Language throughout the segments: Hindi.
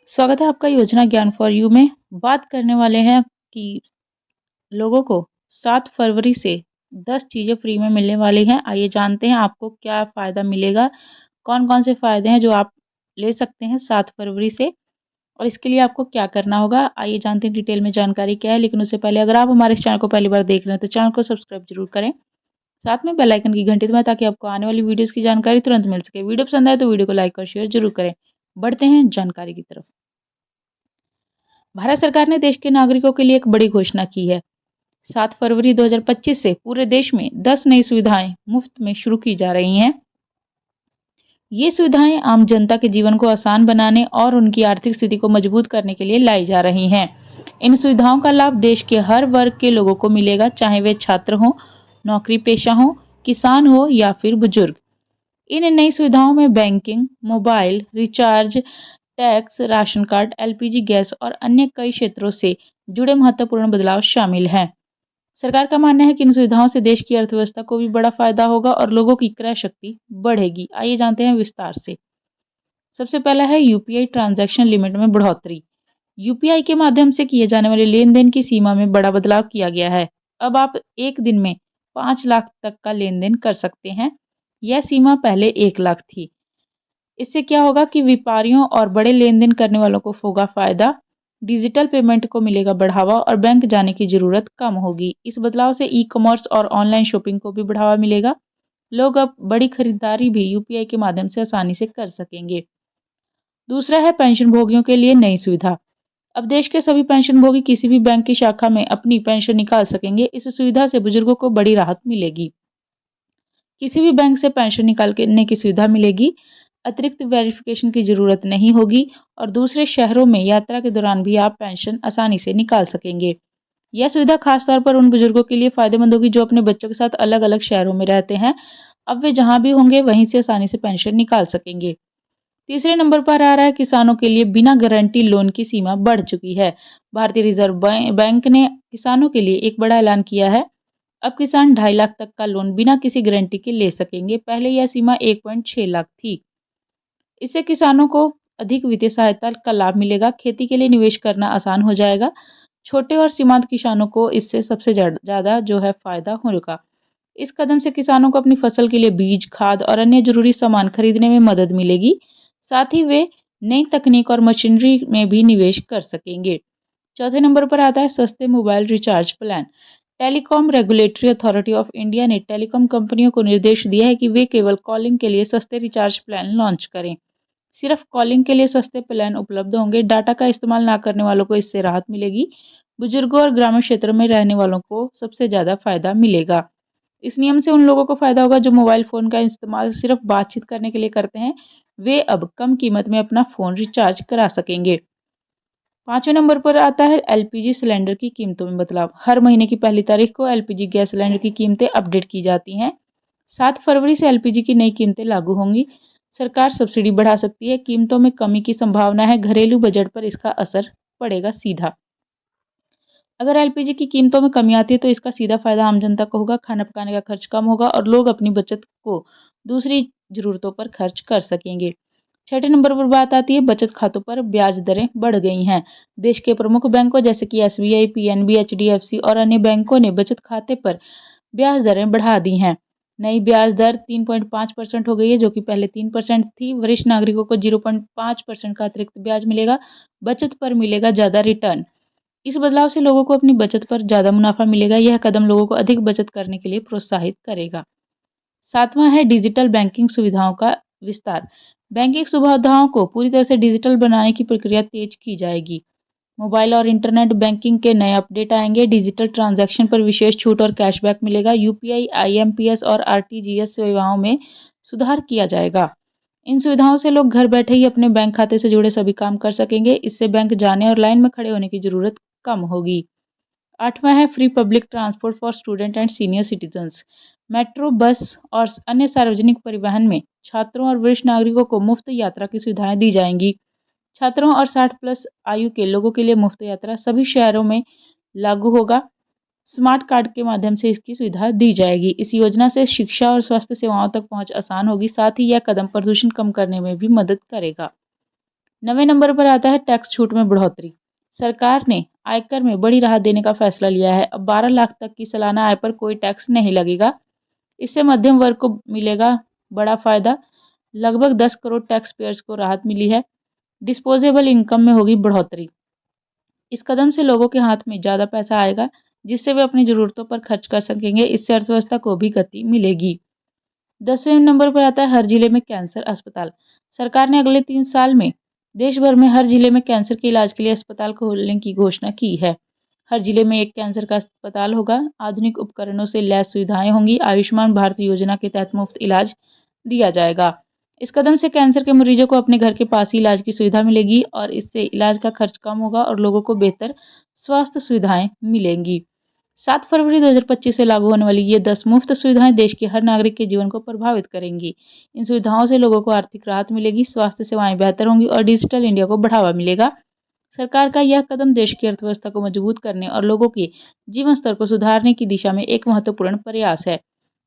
स्वागत है आपका योजना ज्ञान फॉर यू में। बात करने वाले हैं कि लोगों को 7 फरवरी से 10 चीज़ें फ्री में मिलने वाली हैं। आइए जानते हैं आपको क्या फ़ायदा मिलेगा, कौन-कौन से फ़ायदे हैं जो आप ले सकते हैं 7 फरवरी से और इसके लिए आपको क्या करना होगा। आइए जानते हैं डिटेल में जानकारी क्या है, लेकिन उससे पहले अगर आप हमारे इस चैनल को पहली बार देख रहे हैं तो चैनल को सब्सक्राइब ज़रूर करें। साथ में बेल आइकन की घंटी दबाएँ ताकि आपको आने वाली वीडियोज़ की जानकारी तुरंत मिल सके। वीडियो पसंद आए तो वीडियो को लाइक और शेयर ज़रूर करें। बढ़ते हैं जानकारी की तरफ। भारत सरकार ने देश के नागरिकों के लिए एक बड़ी घोषणा की है। 7 फरवरी 2025 से पूरे देश में 10 नई सुविधाएं मुफ्त में शुरू की जा रही हैं। ये सुविधाएं आम जनता के जीवन को आसान बनाने और उनकी आर्थिक स्थिति को मजबूत करने के लिए लाई जा रही हैं। इन सुविधाओं का लाभ देश के हर वर्ग के लोगों को मिलेगा, चाहे वे छात्र हों, नौकरी पेशा हों, किसान हो या फिर बुजुर्ग। इन नई सुविधाओं में banking, mobile recharge, tax, ration card, LPG gas और अन्य कई क्षेत्रों से जुड़े महत्वपूर्ण बदलाव शामिल हैं। सरकार का मानना है कि इन सुविधाओं से देश की अर्थव्यवस्था को भी बड़ा फायदा होगा और लोगों की क्रय शक्ति बढ़ेगी। आइए जानते हैं विस्तार से। सबसे पहला है यूपीआई ट्रांजैक्शन लिमिट में बढ़ोतरी। यूपीआई के माध्यम से किए जाने वाले लेन देन की सीमा में बड़ा बदलाव किया गया है। अब आप एक दिन में 5 लाख तक का लेन देन कर सकते हैं। यह सीमा पहले 1 लाख थी। इससे क्या होगा कि व्यापारियों और बड़े लेन-देन करने वालों को होगा फायदा, डिजिटल पेमेंट को मिलेगा बढ़ावा और बैंक जाने की ज़रूरत कम होगी। इस बदलाव से ई-कॉमर्स और ऑनलाइन शॉपिंग को भी बढ़ावा मिलेगा। लोग अब बड़ी खरीदारी भी यूपीआई के माध्यम से आसानी से कर सकेंगे। दूसरा है पेंशनभोगियों के लिए नई सुविधा। अब देश के सभी पेंशनभोगी किसी भी बैंक की शाखा में अपनी पेंशन निकाल सकेंगे। इस सुविधा से बुजुर्गों को बड़ी राहत मिलेगी। किसी भी बैंक से पेंशन निकालने की सुविधा मिलेगी। अतिरिक्त वेरिफिकेशन की ज़रूरत नहीं होगी और दूसरे शहरों में यात्रा के दौरान भी आप पेंशन आसानी से निकाल सकेंगे। यह सुविधा खास तौर पर उन बुजुर्गों के लिए फ़ायदेमंद होगी जो अपने बच्चों के साथ अलग-अलग शहरों में रहते हैं। अब वे जहाँ भी होंगे वहीं से आसानी से पेंशन निकाल सकेंगे। तीसरे नंबर पर आ रहा है किसानों के लिए बिना गारंटी लोन की सीमा बढ़ चुकी है। भारतीय रिजर्व बैंक ने किसानों के लिए एक बड़ा ऐलान किया है। अब किसान 2.5 लाख तक का लोन बिना किसी गारंटी के ले सकेंगे। पहले यह सीमा 1.6 लाख थी। इससे किसानों को अधिक वित्तीय सहायता का लाभ मिलेगा, खेती के लिए निवेश करना आसान हो जाएगा। छोटे और सीमांत किसानों को इससे सबसे ज़्यादा जो है फ़ायदा होगा। इस कदम से किसानों को अपनी फसल के लिए बीज, खाद और अन्य ज़रूरी सामान खरीदने में मदद मिलेगी। साथ ही वे नई तकनीक और मशीनरी में भी निवेश कर सकेंगे। चौथे नंबर पर आता है सस्ते mobile recharge plan. Telecom regulatory authority of India ने टेलीकॉम कंपनियों को निर्देश दिया है कि वे केवल कॉलिंग के लिए सस्ते रिचार्ज प्लान लॉन्च करें। सिर्फ कॉलिंग के लिए सस्ते प्लान उपलब्ध होंगे। डाटा का इस्तेमाल ना करने वालों को इससे राहत मिलेगी। बुजुर्गों और ग्रामीण क्षेत्रों में रहने वालों को सबसे ज़्यादा फ़ायदा मिलेगा। इस नियम से उन लोगों को फ़ायदा होगा जो मोबाइल फ़ोन का इस्तेमाल सिर्फ बातचीत करने के लिए करते हैं। वे अब कम कीमत में अपना फ़ोन रिचार्ज करा सकेंगे। पाँचवें नंबर पर आता है एलपीजी सिलेंडर की कीमतों में बदलाव। हर महीने की पहली तारीख को एलपीजी गैस सिलेंडर की कीमतें अपडेट की जाती हैं। 7 फरवरी से एलपीजी की नई कीमतें लागू होंगी। सरकार सब्सिडी बढ़ा सकती है। कीमतों में कमी की संभावना है। घरेलू बजट पर इसका असर पड़ेगा सीधा। अगर एलपीजी की कीमतों में कमी आती है तो इसका सीधा फायदा आम जनता को होगा। खाना पकाने का खर्च कम होगा और लोग अपनी बचत को दूसरी ज़रूरतों पर खर्च कर सकेंगे। छठे नंबर पर बात आती है बचत खातों पर ब्याज दरें बढ़ गई हैं। देश के प्रमुख बैंकों जैसे कि एसबीआई, पीएनबी, एचडीएफसी और अन्य बैंकों ने बचत खाते पर ब्याज दरें बढ़ा दी हैं। नई ब्याज दर 3.5% हो गई है, जो कि पहले 3% थी। वरिष्ठ नागरिकों को 0.5% का अतिरिक्त ब्याज मिलेगा। बचत पर मिलेगा ज़्यादा रिटर्न। इस बदलाव से लोगों को अपनी बचत पर ज़्यादा मुनाफा मिलेगा। यह कदम लोगों को अधिक बचत करने के लिए प्रोत्साहित करेगा। सातवां है डिजिटल बैंकिंग सुविधाओं का विस्तार। बैंकिंग सुविधाओं को पूरी तरह से डिजिटल बनाने की प्रक्रिया तेज की जाएगी। मोबाइल और इंटरनेट बैंकिंग के नए अपडेट आएंगे। डिजिटल ट्रांजैक्शन पर विशेष छूट और कैशबैक मिलेगा। यूपीआई, आईएमपीएस और आरटीजीएस सेवाओं में सुधार किया जाएगा। इन सुविधाओं से लोग घर बैठे ही अपने बैंक खाते से जुड़े सभी काम कर सकेंगे। इससे बैंक जाने और लाइन में खड़े होने की ज़रूरत कम होगी। आठवां है free public transport for student and senior citizens. Metro, बस और अन्य सार्वजनिक परिवहन में छात्रों और वरिष्ठ नागरिकों को मुफ्त यात्रा की सुविधाएं दी जाएंगी। छात्रों और 60 प्लस आयु के लोगों के लिए मुफ्त यात्रा सभी शहरों में लागू होगा। स्मार्ट कार्ड के माध्यम से इसकी सुविधा दी जाएगी। इस योजना से शिक्षा और स्वास्थ्य सेवाओं तक पहुंच आसान होगी। साथ ही यह कदम प्रदूषण कम करने में भी मदद करेगा। 9वें नंबर पर आता है टैक्स छूट में बढ़ोतरी। सरकार ने आयकर में बड़ी राहत देने का फैसला लिया है। अब 12 लाख तक की सालाना आय पर कोई टैक्स नहीं लगेगा। इससे मध्यम वर्ग को मिलेगा बड़ा फायदा। लगभग 10 करोड़ टैक्स पेयर्स को राहत मिली है। डिस्पोजेबल इनकम में होगी बढ़ोतरी। इस कदम से लोगों के हाथ में ज़्यादा पैसा आएगा, जिससे वे अपनी ज़रूरतों पर खर्च कर सकेंगे। इससे अर्थव्यवस्था को भी गति मिलेगी। 10वें नंबर पर आता है हर जिले में कैंसर अस्पताल। सरकार ने अगले 3 साल में देश भर में हर जिले में कैंसर के इलाज के लिए अस्पताल खोलने की घोषणा की है। हर जिले में एक कैंसर का अस्पताल होगा। आधुनिक उपकरणों से लैस सुविधाएं होंगी। आयुष्मान भारत योजना के तहत मुफ्त इलाज दिया जाएगा। इस कदम से कैंसर के मरीजों को अपने घर के पास ही इलाज की सुविधा मिलेगी और इससे इलाज का खर्च कम होगा और लोगों को बेहतर स्वास्थ्य सुविधाएं मिलेंगी। 7 फरवरी 2025 से लागू होने वाली ये 10 मुफ्त सुविधाएं देश के हर नागरिक के जीवन को प्रभावित करेंगी। इन सुविधाओं से लोगों को आर्थिक राहत मिलेगी, स्वास्थ्य सेवाएं बेहतर होंगी और डिजिटल इंडिया को बढ़ावा मिलेगा। सरकार का यह कदम देश की अर्थव्यवस्था को मजबूत करने और लोगों के जीवन स्तर को सुधारने की दिशा में एक महत्वपूर्ण प्रयास है।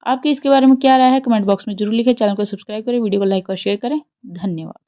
आपकी इसके बारे में क्या राय है? कमेंट बॉक्स में जरूर लिखें। चैनल को सब्सक्राइब करें, वीडियो को लाइक और शेयर करें। धन्यवाद।